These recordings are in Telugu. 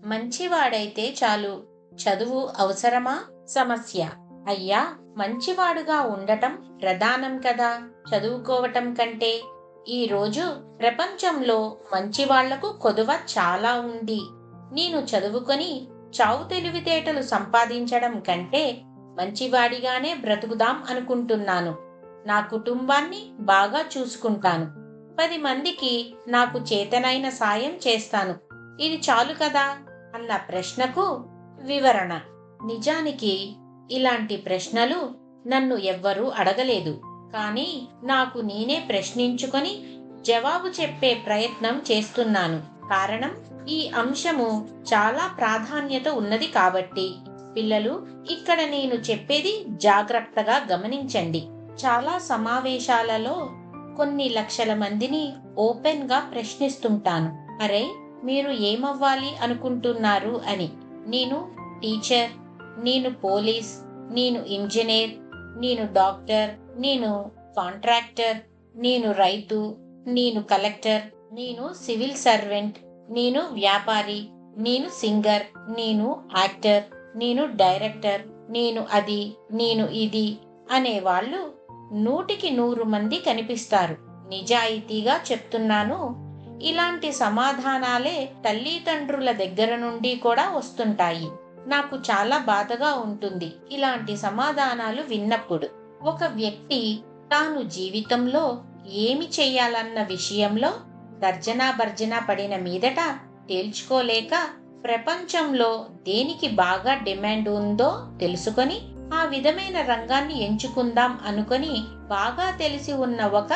మంచివాడైతే చాలు, చదువు అవసరమా? సమస్య. అయ్యా, మంచివాడుగా ఉండటం ప్రధానం కదా చదువుకోవటం కంటే. ఈరోజు ప్రపంచంలో మంచివాళ్లకు కొదువ చాలా ఉంది. నేను చదువుకొని చావు తెలివితేటలు సంపాదించడం కంటే మంచివాడిగానే బ్రతుకుదాం అనుకుంటున్నాను. నా కుటుంబాన్ని బాగా చూసుకుంటాను. 10 మందికి నాకు చేతనైన సాయం చేస్తాను. ఇది చాలు కదా అన్న ప్రశ్నకు వివరణ. నిజానికి ఇలాంటి ప్రశ్నలు నన్ను ఎవ్వరూ అడగలేదు. కానీ నాకు నేనే ప్రశ్నించుకొని జవాబు చెప్పే ప్రయత్నం చేస్తున్నాను. కారణం, ఈ అంశము చాలా ప్రాధాన్యత ఉన్నది కాబట్టి. పిల్లలు, ఇక్కడ నేను చెప్పేది జాగ్రత్తగా గమనించండి. చాలా సమావేశాలలో కొన్ని లక్షల మందిని ఓపెన్ గా ప్రశ్నిస్తుంటాను. అరే, మీరు ఏమవ్వాలి అనుకుంటున్నారు అని. నేను టీచర్, నేను పోలీస్, నేను ఇంజనీర్, నేను డాక్టర్, నేను కాంట్రాక్టర్, నేను రైతు, నేను కలెక్టర్, నేను సివిల్ సర్వెంట్, నేను వ్యాపారి, నేను సింగర్, నేను యాక్టర్, నేను డైరెక్టర్, నేను అది, నేను ఇది అనేవాళ్ళు 100కి 100 మంది కనిపిస్తారు. నిజాయితీగా చెప్తున్నాను, ఇలాంటి సమాధానాలే తల్లిదండ్రుల దగ్గర నుండి కూడా వస్తుంటాయి. నాకు చాలా బాధగా ఉంటుంది ఇలాంటి సమాధానాలు విన్నప్పుడు. ఒక వ్యక్తి తాను జీవితంలో ఏమి చెయ్యాలన్న విషయంలో తర్జనా భర్జనా పడిన మీదట తేల్చుకోలేక ప్రపంచంలో దేనికి బాగా డిమాండ్ ఉందో తెలుసుకొని ఆ విధమైన రంగాన్ని ఎంచుకుందాం అనుకొని బాగా తెలిసి ఉన్న ఒక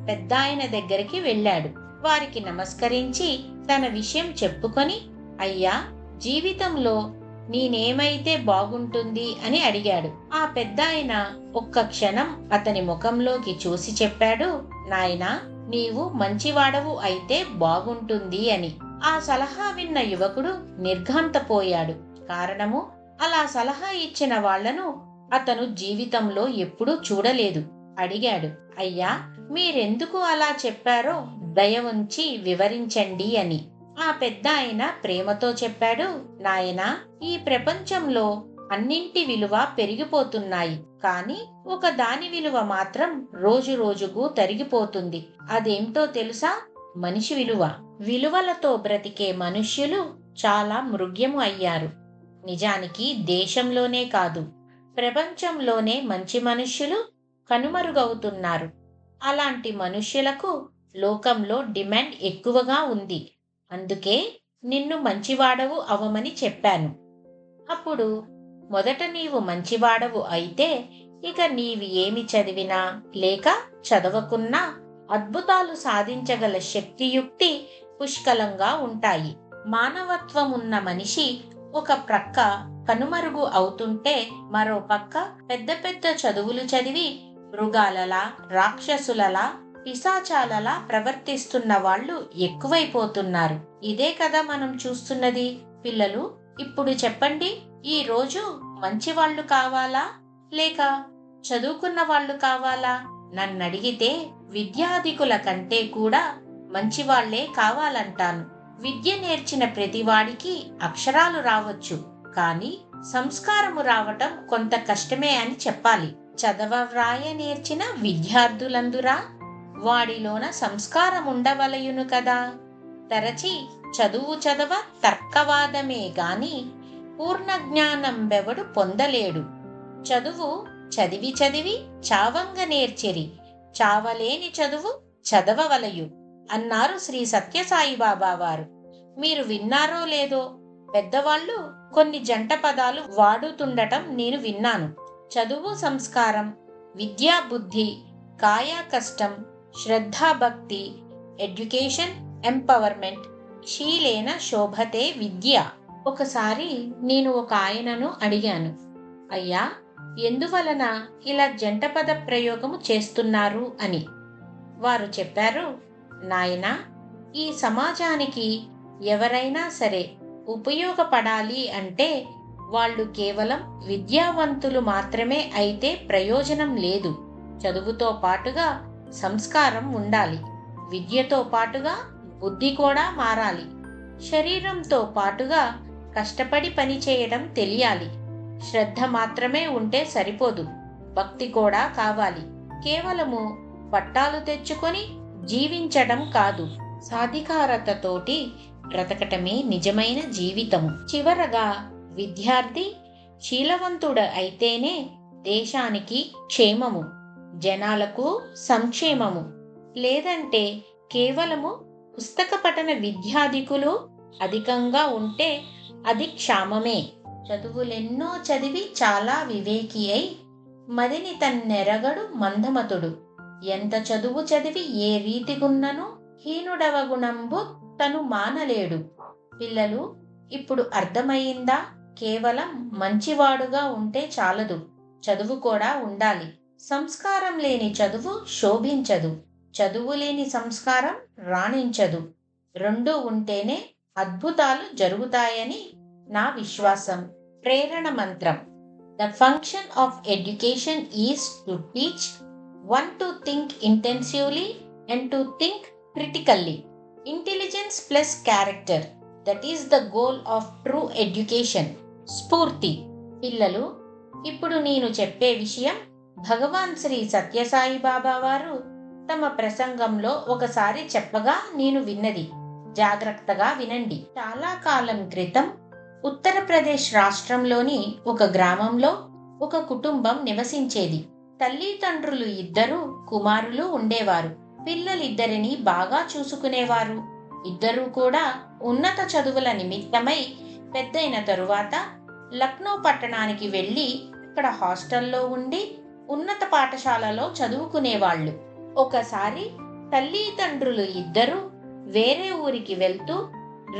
పెద్దాయన దగ్గరికి వెళ్ళాడు. వారికి నమస్కరించి తన విషయం చెప్పుకొని, అయ్యా, జీవితంలో నేనేమైతే బాగుంటుంది అని అడిగాడు. ఆ పెద్దాయన ఒక్క క్షణం అతని ముఖంలోకి చూసి చెప్పాడు, నాయనా, నీవు మంచివాడవు అయితే బాగుంటుంది అని. ఆ సలహా విన్న యువకుడు నిర్ఘాంతపోయాడు. కారణము, అలా సలహా ఇచ్చిన వాళ్లను అతను జీవితంలో ఎప్పుడూ చూడలేదు. అడిగాడు, అయ్యా, మీరెందుకు అలా చెప్పారో దయ ఉంచి వివరించండి అని. ఆ పెద్దాయన ప్రేమతో చెప్పాడు, నాయనా, ఈ ప్రపంచంలో అన్నింటి విలువ పెరిగిపోతున్నాయి. కానీ ఒక దాని విలువ మాత్రం రోజు రోజుకు తరిగిపోతుంది. అదేంటో తెలుసా? మనిషి విలువ. విలువలతో బ్రతికే మనుష్యులు చాలా మృగ్యము అయ్యారు. నిజానికి దేశంలోనే కాదు, ప్రపంచంలోనే మంచి మనుష్యులు కనుమరుగవుతున్నారు. అలాంటి మనుష్యులకు లోకంలో డిమాండ్ ఎక్కువగా ఉంది. అందుకే నిన్ను మంచివాడవు అవమని చెప్పాను. అప్పుడు మొదట నీవు మంచివాడవు అయితే ఇక నీవి ఏమి చదివినా లేక చదవకున్నా అద్భుతాలు సాధించగల శక్తియుక్తి పుష్కలంగా ఉంటాయి. మానవత్వం ఉన్న మనిషి ఒక ప్రక్క కనుమరుగు అవుతుంటే మరో పక్క పెద్ద పెద్ద చదువులు చదివి మృగాలలా, రాక్షసులలా, పిశాచాలలా ప్రవర్తిస్తున్న వాళ్ళు ఎక్కువైపోతున్నారు. ఇదే కదా మనం చూస్తున్నది. పిల్లలు, ఇప్పుడు చెప్పండి, ఈ రోజు మంచివాళ్లు కావాలా లేక చదువుకున్న వాళ్ళు కావాలా? నన్నడిగితే విద్యాధికుల కంటే కూడా మంచివాళ్లే కావాలంటాను. విద్య నేర్చిన ప్రతివాడికి అక్షరాలు రావచ్చు, కానీ సంస్కారము రావటం కొంత కష్టమే అని చెప్పాలి. చదవవ్రాయ నేర్చిన విద్యార్థులందురా వాడిలోన సంస్కారం ఉండవలయును కదా. తరచి చదువు చదవ తర్కవాదమే గాని పూర్ణ జ్ఞానం బెవడు పొందలేడు. చదువు చదివి చదివి చావంగ నేర్చెరి, చావలేని చదువు చదవవలయు అన్నారు శ్రీ సత్యసాయిబాబా వారు. మీరు విన్నారో లేదో, పెద్దవాళ్ళు కొన్ని జంట పదాలు వాడుతుండటం నేను విన్నాను. చదువు సంస్కారం, విద్యా బుద్ధి, కాయా కష్టం, శ్రద్ధాభక్తి, ఎడ్యుకేషన్ ఎంపవర్మెంట్, శీలేన శోభతే విద్య. ఒకసారి నేను ఒక ఆయనను అడిగాను, అయ్యా, ఎందువలన ఇలా జంట పద ప్రయోగము చేస్తున్నారు అని. వారు చెప్పారు, నాయనా, ఈ సమాజానికి ఎవరైనా సరే ఉపయోగపడాలి అంటే వాళ్ళు కేవలం విద్యావంతులు మాత్రమే అయితే ప్రయోజనం లేదు. చదువుతో పాటుగా సంస్కారం ఉండాలి. విద్యతో పాటుగా బుద్ధి కూడా మారాలి. శరీరంతో పాటుగా కష్టపడి పని చేయడం తెలియాలి. శ్రద్ధ మాత్రమే ఉంటే సరిపోదు, భక్తి కూడా కావాలి. కేవలము పట్టాలు తెచ్చుకొని జీవించడం కాదు, సాధికారతతోటి బ్రతకటమే నిజమైన జీవితము. చివరగా విద్యార్థి శీలవంతుడు అయితేనే దేశానికి క్షేమము, జనాలకు సంక్షేమము. లేదంటే కేవలము పుస్తక పఠన విద్యాధికులు అధికంగా ఉంటే అది క్షామమే. చదువులెన్నో చదివి చాలా వివేకి అయి మదిని తన్నెరగడు మందమతుడు. ఎంత చదువు చదివి ఏ రీతిగున్నను హీనుడవగుణంబు తను మానలేడు. పిల్లలు, ఇప్పుడు అర్థమయ్యిందా? కేవలం మంచివాడుగా ఉంటే చాలదు, చదువు కూడా ఉండాలి. సంస్కారం లేని చదువు శోభించదు, చదువు లేని సంస్కారం రాణించదు. రెండూ ఉంటేనే అద్భుతాలు జరుగుతాయని నా విశ్వాసం. ప్రేరణ మంత్రం. The function of education is to teach one to think intensively and to think critically. Intelligence plus character, that is the goal of true education. స్ఫూర్తి. పిల్లలు, ఇప్పుడు నేను చెప్పే విషయం భగవాన్ శ్రీ సత్యసాయి బాబా వారు తమ ప్రసంగంలో ఒకసారి చెప్పగా నేను విన్నది. జాగ్రత్తగా వినండి. చాలా కాలం క్రితం ఉత్తరప్రదేశ్ రాష్ట్రంలోని ఒక గ్రామంలో ఒక కుటుంబం నివసించేది. తల్లిదండ్రులు ఇద్దరు కుమారులు ఉండేవారు. పిల్లలిద్దరిని బాగా చూసుకునేవారు. ఇద్దరూ కూడా ఉన్నత చదువుల నిమిత్తమై పెద్దయిన తరువాత లక్నో పట్టణానికి వెళ్ళి అక్కడ హాస్టల్లో ఉండి ఉన్నత పాఠశాలలో చదువుకునేవాళ్లు. ఒకసారి తల్లిదండ్రులు ఇద్దరు వేరే ఊరికి వెళ్తూ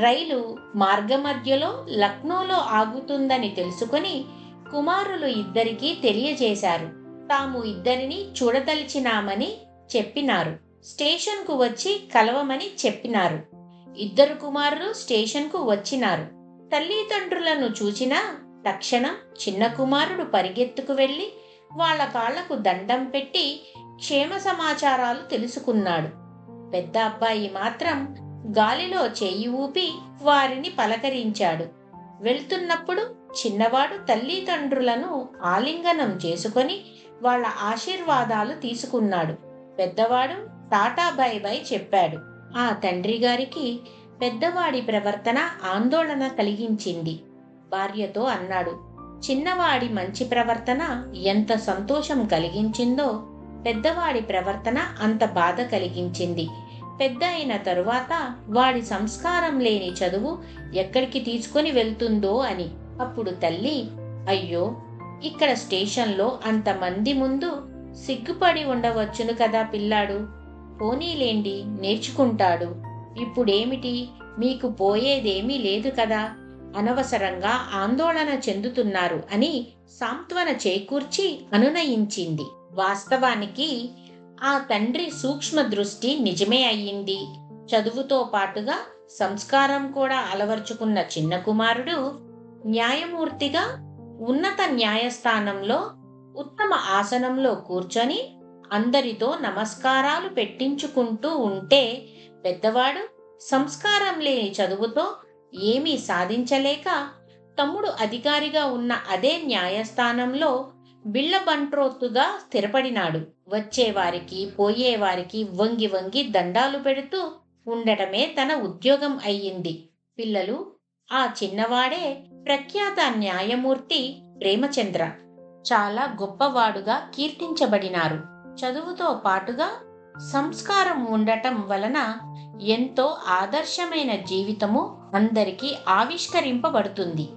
రైలు మార్గమధ్యలో లక్నోలో ఆగుతుందని తెలుసుకుని కుమారులు ఇద్దరికీ తెలియజేశారు. తాము ఇద్దరిని చూడదలిచినామని చెప్పినారు. స్టేషన్కు వచ్చి కలవమని చెప్పినారు. ఇద్దరు కుమారులు స్టేషన్కు వచ్చినారు. తల్లిదండ్రులను చూచిన తక్షణం చిన్న కుమారుడు పరిగెత్తుకు వెళ్ళి వాళ్ళ కాళ్లకు దండం పెట్టి క్షేమ సమాచారాలు తెలుసుకున్నాడు. పెద్ద అబ్బాయి మాత్రం గాలిలో చేయి ఊపి వారిని పలకరించాడు. వెళ్తున్నప్పుడు చిన్నవాడు తల్లిదండ్రులను ఆలింగనం చేసుకొని వాళ్ళ ఆశీర్వాదాలు తీసుకున్నాడు. పెద్దవాడు టాటా బై బై చెప్పాడు. ఆ తండ్రి గారికి పెద్దవాడి ప్రవర్తన ఆందోళన కలిగించింది. భార్యతో అన్నాడు, చిన్నవాడి మంచి ప్రవర్తన ఎంత సంతోషం కలిగించిందో పెద్దవాడి ప్రవర్తన అంత బాధ కలిగించింది. పెద్ద అయిన తరువాత వాడి సంస్కారం లేని చదువు ఎక్కడికి తీసుకొని వెళ్తుందో అని. అప్పుడు తల్లి, అయ్యో, ఇక్కడ స్టేషన్లో అంతమంది ముందు సిగ్గుపడి ఉండవచ్చును కదా పిల్లాడు, పోనీలేండి నేర్చుకుంటాడు. ఇప్పుడేమిటి, మీకు పోయేదేమీ లేదు కదా, అనవసరంగా ఆందోళన చెందుతున్నారు అని సాంత్వన చేకూర్చి అనునయించింది. వాస్తవానికి ఆ తండ్రి సూక్ష్మ దృష్టి నిజమే అయ్యింది. చదువుతో పాటుగా సంస్కారం కూడా అలవర్చుకున్న చిన్న కుమారుడు న్యాయమూర్తిగా ఉన్నత న్యాయస్థానంలో ఉత్తమ ఆసనంలో కూర్చొని అందరితో నమస్కారాలు పెట్టించుకుంటూ ఉంటే పెద్దవాడు సంస్కారం లేని చదువుతో ఏమీ సాధించలేక తమ్ముడు అధికారిగా ఉన్న అదే న్యాయస్థానంలో బిళ్ళబంట్రోత్తుగా స్థిరపడినాడు. వచ్చేవారికి పోయేవారికి వంగి వంగి దండాలు పెడుతూ ఉండటమే తన ఉద్యోగం అయ్యింది. పిల్లలు, ఆ చిన్నవాడే ప్రఖ్యాత న్యాయమూర్తి ప్రేమచంద్ర. చాలా గొప్పవాడుగా కీర్తించబడినారు. చదువుతో పాటుగా సంస్కారం ఉండటం వలన ఎంతో ఆదర్శమైన జీవితము అందరికీ ఆవిష్కరింపబడుతుంది.